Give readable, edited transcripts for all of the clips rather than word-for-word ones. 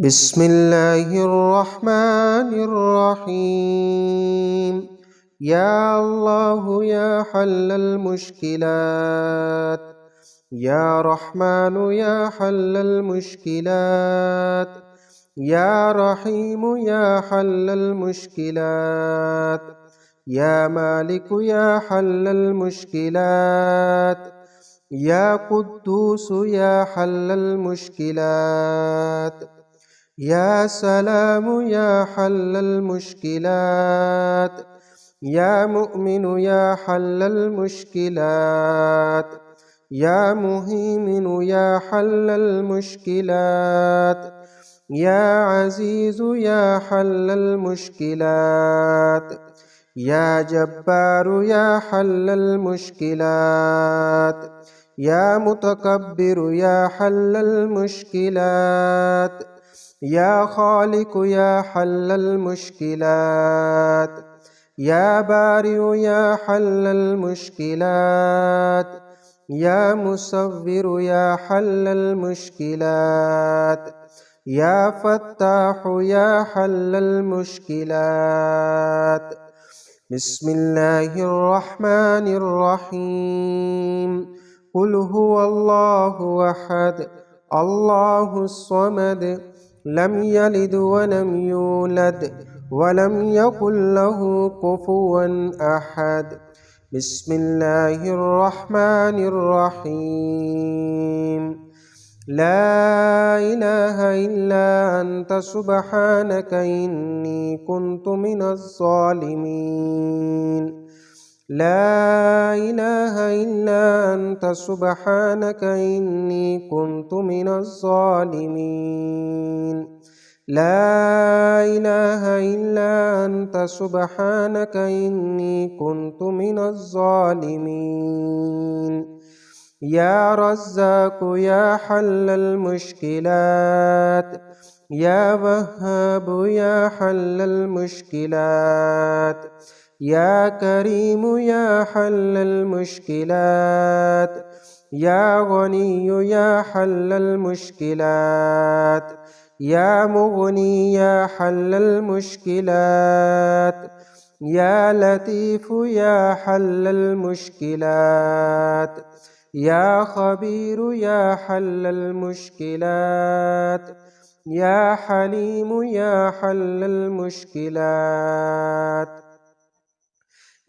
بسم الله الرحمن الرحيم. يا الله يا حل المشكلات، يا رحمن يا حل المشكلات، يا رحيم يا حل المشكلات، يا مالك يا حل المشكلات، يا قدوس يا حل المشكلات، يا سلام يا حل المشكلات، يا مؤمن يا حل المشكلات، يا مهيمن يا حل المشكلات، يا عزيز يا حل المشكلات، يا جبار يا حل المشكلات، يا متكبر يا حل المشكلات، يا خالق يا حل المشكلات، يا بارئ يا حل المشكلات، يا مصور يا حل المشكلات، يا فتاح يا حل المشكلات. بسم الله الرحمن الرحيم. قل هو الله أحد الله الصمد لم يلد ولم يولد ولم يكن له كفوا أحد. بسم الله الرحمن الرحيم. لا إله إلا أنت سبحانك إني كنت من الظالمين. لا إله إلا أنت سبحانك إني كنت من الظالمين. لا إله إلا أنت سبحانك إني كنت من الظالمين. يا رزاق يا حل المشكلات، يا وهاب يا حل المشكلات، يا كريم يا حل المشكلات، يا غني يا حل المشكلات، يا مغني يا حل المشكلات، يا لطيف يا حل المشكلات، يا خبير يا حل المشكلات، يا حليم يا حل المشكلات،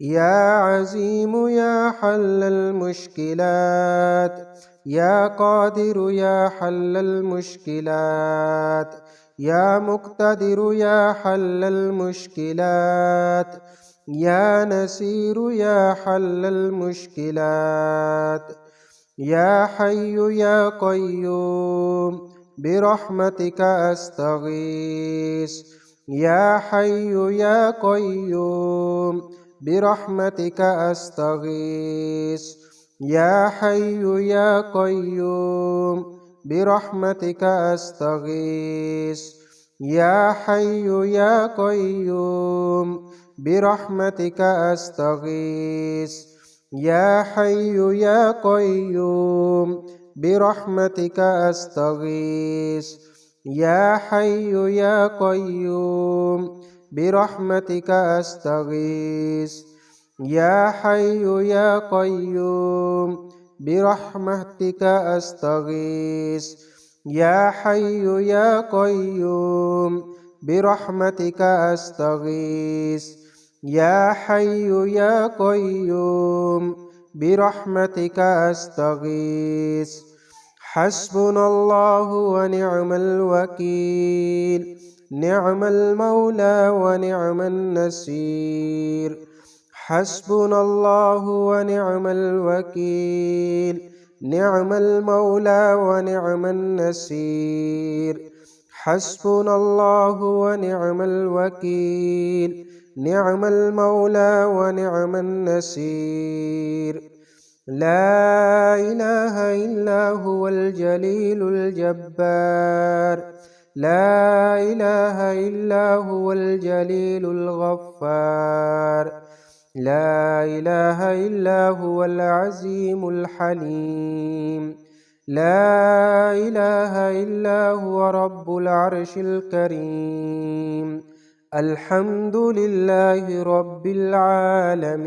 يا عزيم يا حل المشكلات، يا قادر يا حل المشكلات، يا مقتدر يا حل المشكلات، يا نسير يا حل المشكلات، يا حي يا قيوم برحمتك أستغيث. يا حي يا قيوم برحمتك أستغيث. يا حي يا قيوم برحمتك أستغيث. يا حي يا قيوم برحمتك أستغيث. يا حي يا قيوم برحمتك أستغيث. يا حي يا قيوم برحمتك أستغيث. يا حي يا قيوم برحمتك أستغيث. يا حي يا قيوم برحمتك أستغيث. يا حي يا قيوم برحمتك أستغيث. حسبنا الله ونعم الوكيل، نعم المولى ونعم النصير. حسبنا الله ونعم الوكيل، نعم المولى ونعم النصير. حسبنا الله ونعم الوكيل، نعم المولى ونعم النصير. لا إله إلا هو الجليل الجبار. لا إله إلا هو الجليل الغفار. لا إله إلا هو العزيم الحليم. لا إله إلا هو رب العرش الكريم. الحمد لله رب العالمين.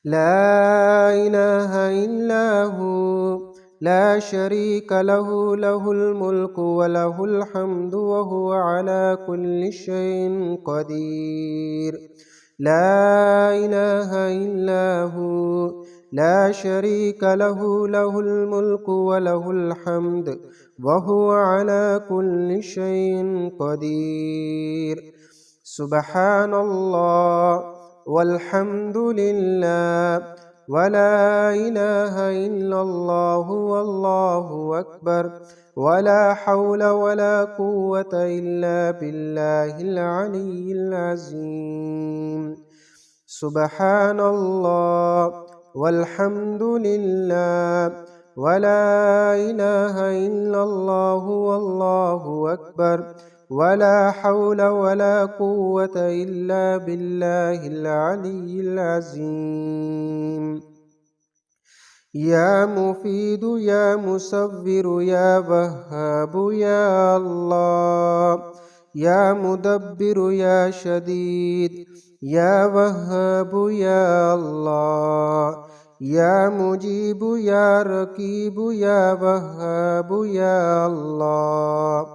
لا إله إلا هو لا شريك له، له الملك وله الحمد وهو على كل شيء قدير. لا إله إلا هو لا شريك له، له الملك وله الحمد وهو على كل شيء قدير. سبحان الله والحمد لله ولا إله إلا الله والله أكبر، ولا حول ولا قوة إلا بالله العلي العظيم. سبحان الله والحمد لله ولا إله إلا الله والله أكبر، ولا حول ولا قوة إلا بالله العلي العظيم. يا مفيد يا مصبر يا وهاب يا الله، يا مدبر يا شديد يا وهاب يا الله، يا مجيب يا رقيب يا وهاب يا الله،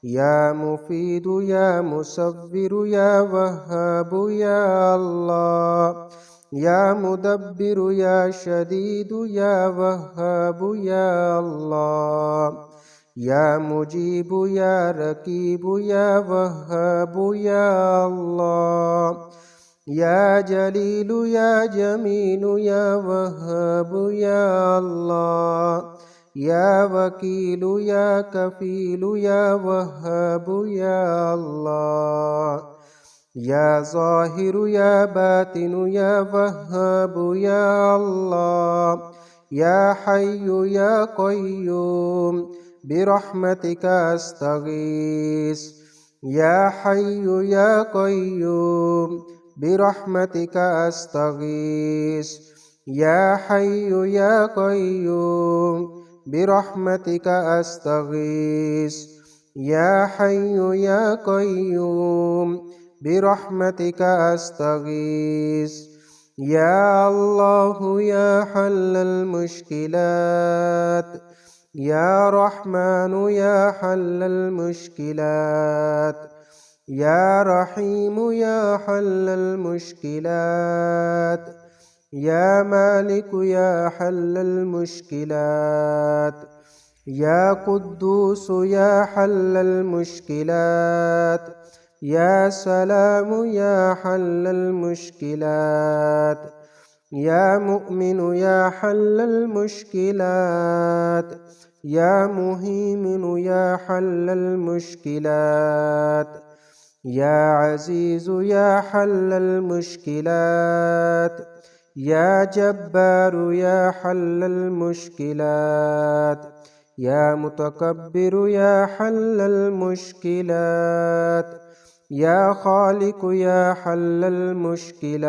يا مفيد يا مصبر يا وهاب يا الله، يا مدبر يا شديد يا وهاب يا الله، يا مجيب يا رقيب يا وهاب يا الله، يا جليل يا جميل يا وهاب يا الله، يا وكيل يا كفيل يا وهاب يا الله، يا ظاهر يا باطن يا وهاب يا الله، يا حي يا قيوم برحمتك أستغيث، يا حي يا قيوم برحمتك أستغيث، يا حي يا قيوم برحمتك أستغيث، يا حي يا قيوم برحمتك أستغيث. يا الله يا حل المشكلات، يا رحمن يا حل المشكلات، يا رحيم يا حل المشكلات، يا مالك يا حل المشكلات، يا قدوس يا حل المشكلات، يا سلام يا حل المشكلات، يا مؤمن يا حل المشكلات، يا مهيمن يا حل المشكلات، يا عزيز يا حل المشكلات، يا جبار يا حل المشكلات، يا متكبر يا حل المشكلات، يا خالق يا حل المشكلات.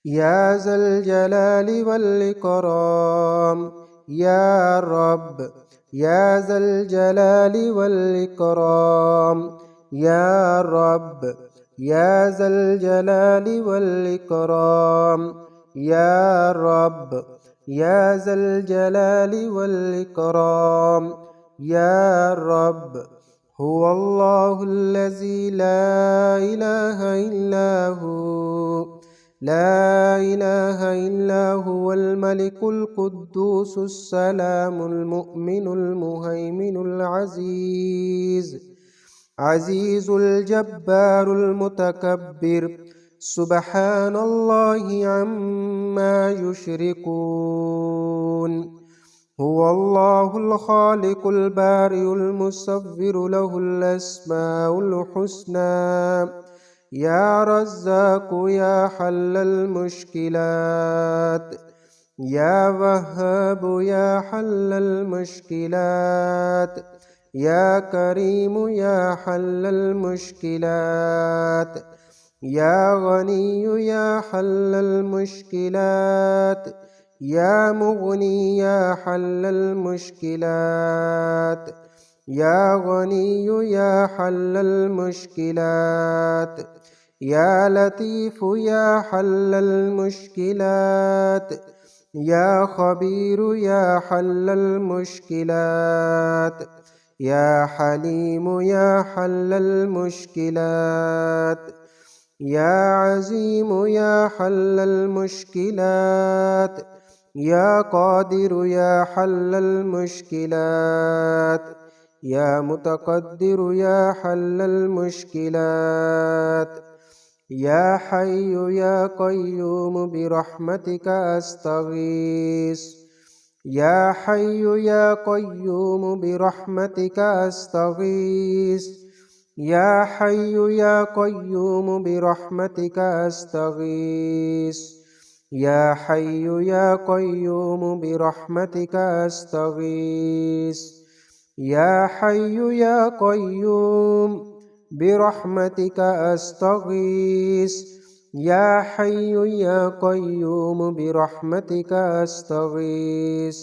يا ذا الجلال والإكرام يا رب، يا ذا الجلال والإكرام يا رب، يا ذا الجلال والإكرام يا رب، يا ذا الجلال والإكرام يا رب. هو الله الذي لا إله إلا هو، لا إله إلا هو الملك القدوس السلام المؤمن المهيمن العزيز، عزيز الجبار المتكبر، سبحان الله عما يشركون. هو الله الخالق البارئ المصور، له الأسماء الحسنى، يا رزاق يا حل المشكلات، يا وهاب يا حل المشكلات، يا كريم يا حل المشكلات، يا غني يا حل المشكلات، يا مغني يا حل المشكلات، يا غني يا حل المشكلات، يا لطيف يا حل المشكلات، يا خبير يا حل المشكلات، يا حليم يا حل المشكلات، يا عزيم يا حل المشكلات، يا قادر يا حل المشكلات، يا متقدر يا حل المشكلات، يا حي يا قيوم برحمتك أستغيث، يا حي يا قيوم برحمتك أستغيث، يا حي يا قيوم برحمتك أستغيث، يا حي يا قيوم برحمتك أستغيث، يا حي يا قيوم برحمتك أستغيث، يا حي يا قيوم برحمتك أستغيث،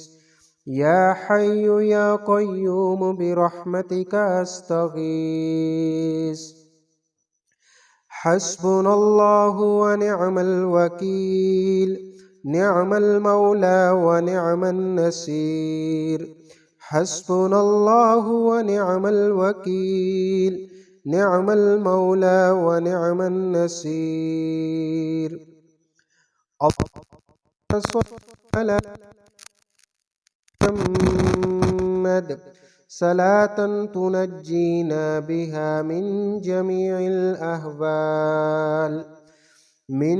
يا حي يا قيوم برحمتك أستغيث. حسبنا الله ونعم الوكيل، نعم المولى ونعم النصير. حسبنا الله ونعم الوكيل، نعم المولى ونعم النصير. اللهم صل على محمد صلاة تنجينا بها من جميع الأهوال، من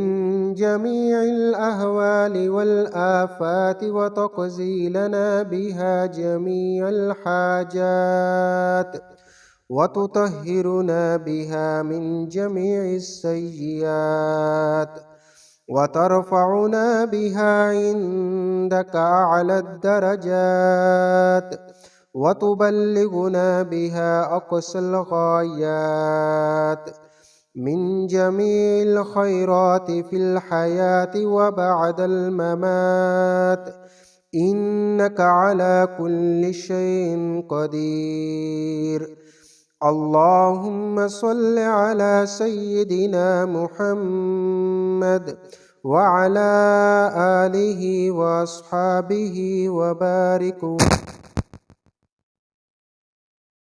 جميع الأهوال والآفات، وتقضي لنا بها جميع الحاجات، وتطهرنا بها من جميع السيئات، وترفعنا بها عندك أعلى الدرجات، وتبلغنا بها أقصى الغايات من جميع الخيرات في الحياة وبعد الممات، إنك على كل شيء قدير. اللهم صل على سيدنا محمد وعلى آله وأصحابه وبارك